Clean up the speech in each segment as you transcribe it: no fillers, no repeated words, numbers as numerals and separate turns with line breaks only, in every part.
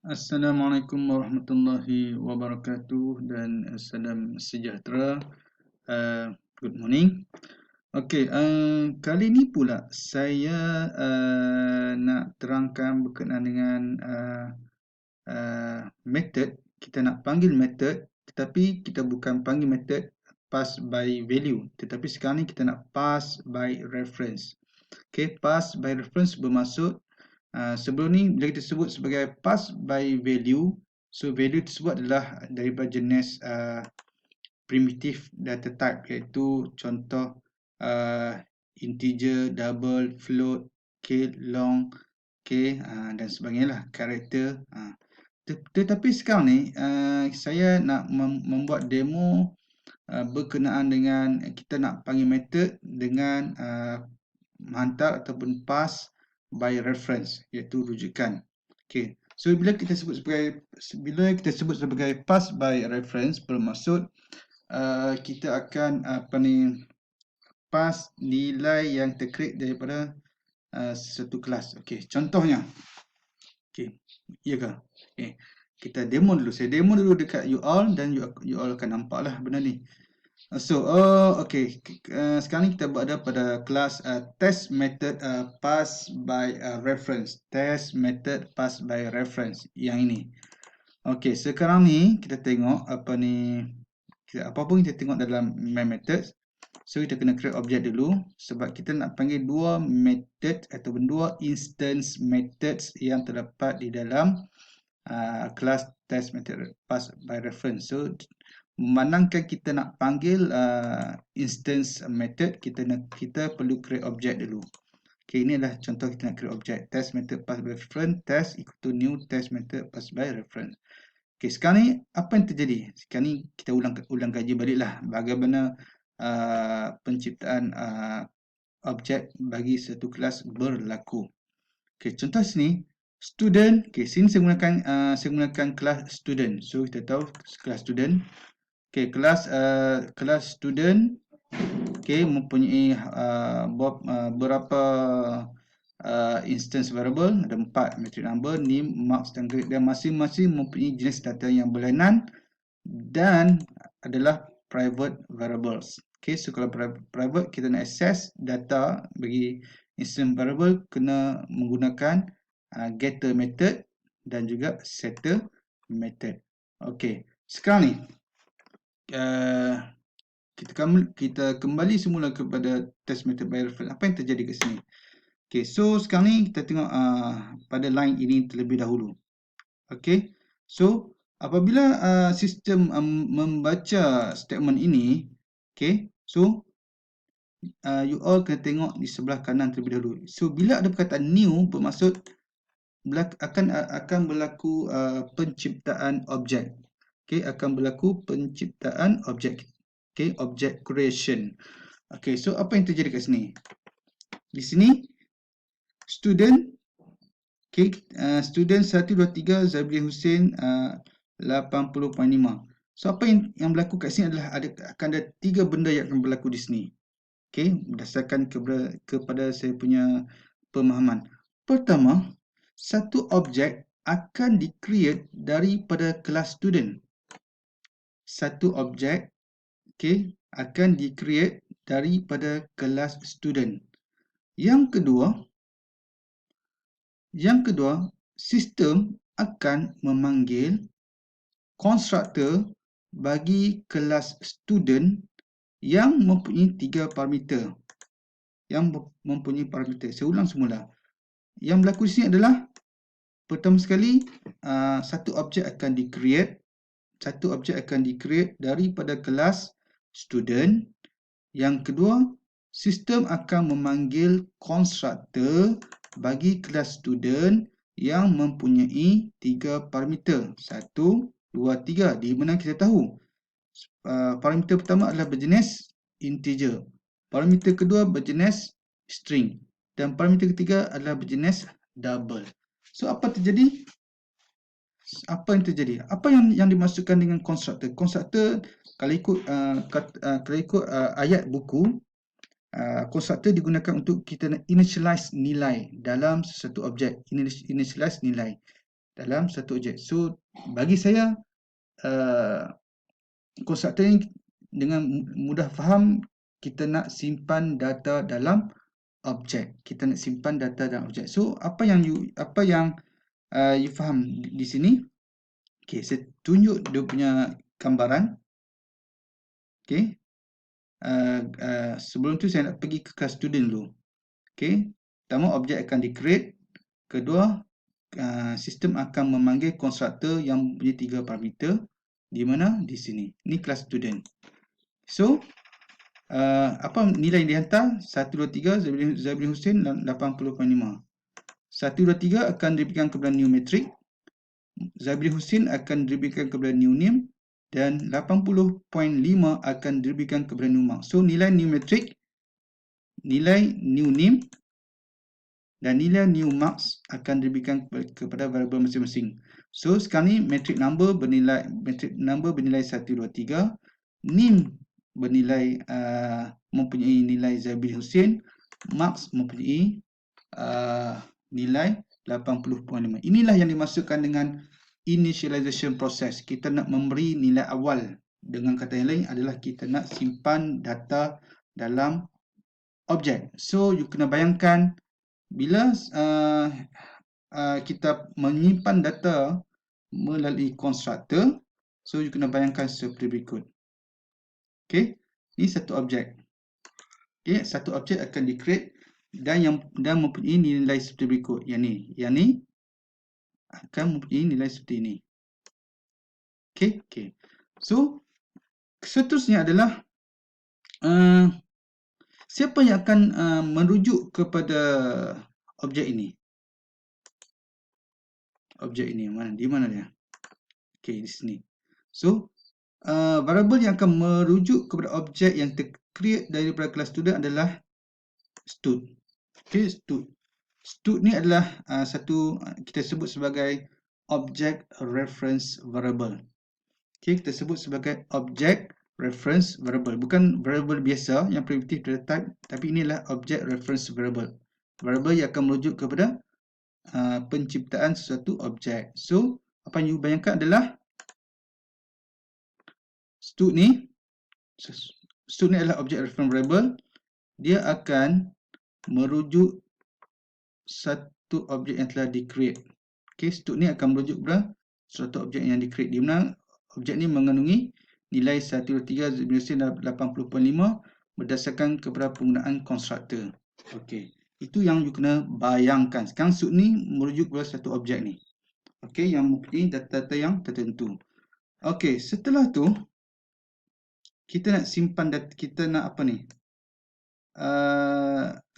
Assalamualaikum warahmatullahi wabarakatuh dan salam sejahtera. Good morning. Okey, kali ni pula saya nak terangkan berkenaan dengan method. Kita nak panggil method, tetapi kita bukan panggil method pass by value, tetapi sekarang ni kita nak pass by reference. Okey, pass by reference bermaksud sebelum ni bila kita sebut sebagai pass by value, so value tersebut adalah daripada jenis primitive data type, iaitu contoh integer, double, float, long, dan sebagainya lah, karakter. Tetapi sekarang ni saya nak membuat demo berkenaan dengan kita nak panggil method dengan menghantar ataupun pass by reference, iaitu rujukan. Okey. So bila kita sebut sebagai pass by reference, bermaksud kita akan pass nilai yang tercreate daripada satu kelas. Okey, contohnya. Okey, iya ke? Okey. Kita demo dulu. Saya demo dulu dekat you all dan you all akan nampaklah benda ni. Okay. Sekarang ni kita berada pada kelas test method pass by reference. Test method pass by reference yang ini. Okay, sekarang ni kita tengok apa pun kita tengok dalam main method. So kita kena create objek dulu sebab kita nak panggil dua method ataupun dua instance methods yang terdapat di dalam kelas test method pass by reference. So memandangkan kita nak panggil instance method, kita perlu create objek dulu. Okay, ini adalah contoh kita nak create objek. Test method pass by reference, test equal to new test method pass by reference. Okay, sekarang ni apa yang terjadi? Sekarang ni kita ulang kaji baliklah bagaimana penciptaan objek bagi satu kelas berlaku. Okay, contoh sini student. Okay, sini saya gunakan kelas student. So kita tahu kelas student. Okay, kelas student mempunyai berapa instance variable, ada 4, metric number, name, marks dan grade, dan masing-masing mempunyai jenis data yang berlainan dan adalah private variables. Okay, so kalau private, kita nak access data bagi instance variable kena menggunakan getter method dan juga setter method. Okay, sekarang ni kita kembali semula kepada test method by reference. Apa yang terjadi kat sini? Okay, so sekarang ni kita tengok pada line ini terlebih dahulu. Okay, so apabila sistem membaca statement ini, okay, so you all kena tengok di sebelah kanan terlebih dahulu. So bila ada perkataan new, bermaksud akan berlaku penciptaan objek. Okay, akan berlaku penciptaan objek. Okay, object creation. Okay, so apa yang terjadi kat sini? Di sini student, okay, student 123 Zabli Hussein 80.5. So apa yang berlaku kat sini adalah akan ada 3 benda yang akan berlaku di sini. Okay, berdasarkan kepada saya punya pemahaman. Pertama, satu objek akan di-create daripada kelas student. Satu objek, okay, akan di-create daripada kelas student. Yang kedua, sistem akan memanggil constructor bagi kelas student yang mempunyai 3 parameter. Saya ulang semula. Yang berlaku di sini adalah pertama sekali satu objek akan di-create daripada kelas student. Yang kedua, sistem akan memanggil constructor bagi kelas student yang mempunyai 3 parameter. 1, 2, 3. Di mana kita tahu parameter pertama adalah berjenis integer. Parameter kedua berjenis string. Dan parameter ketiga adalah berjenis double. So apa yang terjadi? Apa yang dimaksudkan dengan constructor? Constructor kalau ikut ayat buku, constructor digunakan untuk kita initialize nilai dalam sesuatu objek. Initialize nilai. dalam satu objek. So bagi saya konstruktor ni dengan mudah faham, kita nak simpan data dalam objek. Kita nak simpan data dalam objek. So apa yang you faham di sini? Okey, saya tunjuk dia punya gambaran. Okey. Sebelum tu saya nak pergi ke kelas student dulu. Okey. Pertama, objek akan di-create. Kedua, sistem akan memanggil konstruktor yang punya 3 parameter. Di mana? Di sini. Ini kelas student. So, apa nilai yang dihantar? 1, 2, 3, Zabri Hussein 80.5. 1, 2, 3 akan diberikan kepada new metric. Zabri Hussein akan diberikan kepada new name. Dan 80.5 akan diberikan kepada new mark. So, nilai new metric, nilai new name dan nilai new marks akan diberikan kepada variable masing-masing. So, sekarang ni metric number bernilai 1, 2, 3. Name bernilai mempunyai nilai Zabri Hussein. Marks mempunyai nilai 80.5. Inilah yang dimaksudkan dengan initialization process. Kita nak memberi nilai awal. Dengan kata yang lain adalah kita nak simpan data dalam objek. So, you kena bayangkan bila kita menyimpan data melalui konstruktor, so you kena bayangkan seperti berikut. Okey, ini satu objek. Okey, satu objek akan di-create dan mempunyai nilai seperti berikut. Yang ni akan mempunyai nilai seperti ini. Okey. So, seterusnya adalah siapa yang akan merujuk kepada objek ini? Objek ini di mana dia? Okey, di sini. So, variable yang akan merujuk kepada objek yang tercreate daripada kelas student adalah stud. Okey, stud. Stud ni adalah satu kita sebut sebagai object reference variable. Okey, kita sebut sebagai object reference variable. Bukan variable biasa yang primitif data type, tapi inilah object reference variable. Variable yang akan merujuk kepada penciptaan sesuatu objek. So, apa yang you bayangkan adalah stud ni adalah object reference variable. Dia akan merujuk satu objek yang telah di-create. Okey, stud ni akan merujuk kepada suatu objek yang di-create. Di mana objek ni mengandungi nilai 1, 2, 3, 80.5 berdasarkan kepada penggunaan konstruktor. Okey, itu yang you kena bayangkan. Sekarang stud ni merujuk kepada satu objek ni. Okey, yang mempunyai data-data yang tertentu. Okey, setelah tu kita nak simpan data, kita nak apa ni?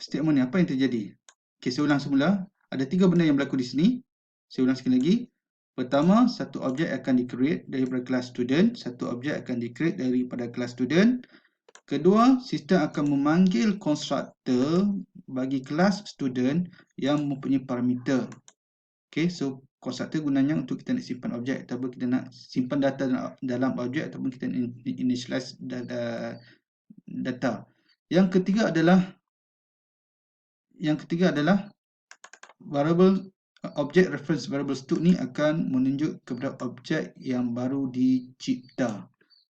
Statement ni, apa yang terjadi? Okey, saya ulang semula. Ada 3 benda yang berlaku di sini. Saya ulang sekali lagi. Pertama, satu objek akan di-create daripada kelas student. Satu objek akan di-create daripada kelas student. Kedua, sistem akan memanggil konstruktor bagi kelas student yang mempunyai parameter. Okey, so konstruktor gunanya untuk kita nak simpan objek ataupun kita nak simpan data dalam objek ataupun kita initialize data. Yang ketiga adalah variable object reference variable stud ni akan menunjuk kepada objek yang baru dicipta.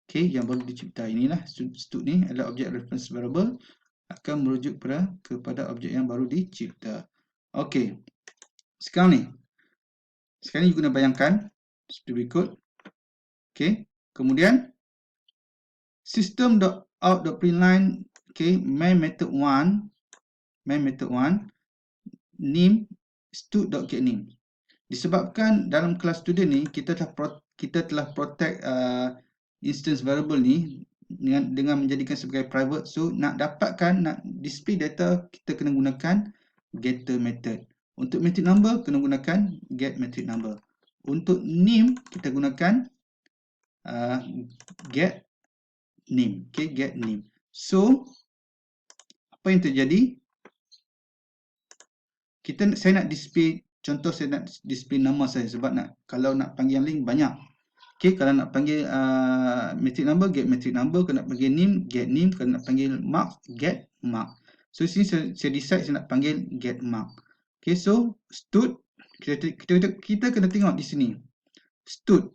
Okey, yang baru dicipta inilah stud ni adalah object reference variable akan merujuk kepada objek yang baru dicipta. Okey. Sekarang you guna bayangkan seperti berikut. Okey, kemudian system.out.println, okey, main method 1 name stud.getName. Disebabkan dalam kelas student ni kita telah protect instance variable ni dengan menjadikan sebagai private. So nak display data kita kena gunakan getter method. Untuk metric number kena gunakan get metric number. Untuk name kita gunakan get name. Okay, get name. So apa yang terjadi? Saya nak display, contoh saya nak display nama saya sebab kalau nak panggil yang lain banyak. Okay, kalau nak panggil metric number, get metric number. Kalau nak panggil name, get name. Kalau nak panggil mark, get mark. So sini saya decide saya nak panggil get mark. Okay, so stud Kita kena tengok di sini. Stud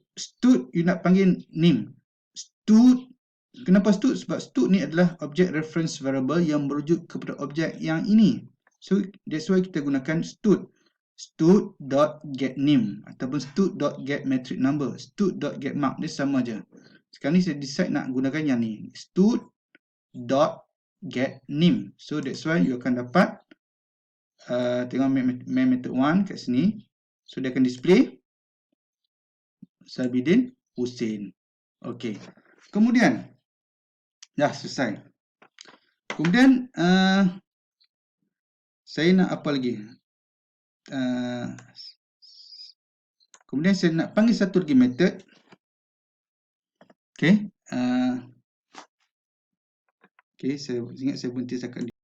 you nak panggil name. Stud, kenapa stud? Sebab stud ni adalah object reference variable yang merujuk kepada objek yang ini. So that's why kita gunakan stud. Stud.getName ataupun stud.getMetricNumber, stud.getMark, dia sama aja. Sekarang ni saya decide nak gunakan yang ni, stud.getName. So that's why you akan dapat tengok main method 1 kat sini. So dia akan display Sabidin Hussein. Okey. Kemudian dah selesai. Kemudian saya nak apa lagi? Kemudian saya nak panggil satu lagi method. Okey. Okey, saya ingat saya berhenti setakat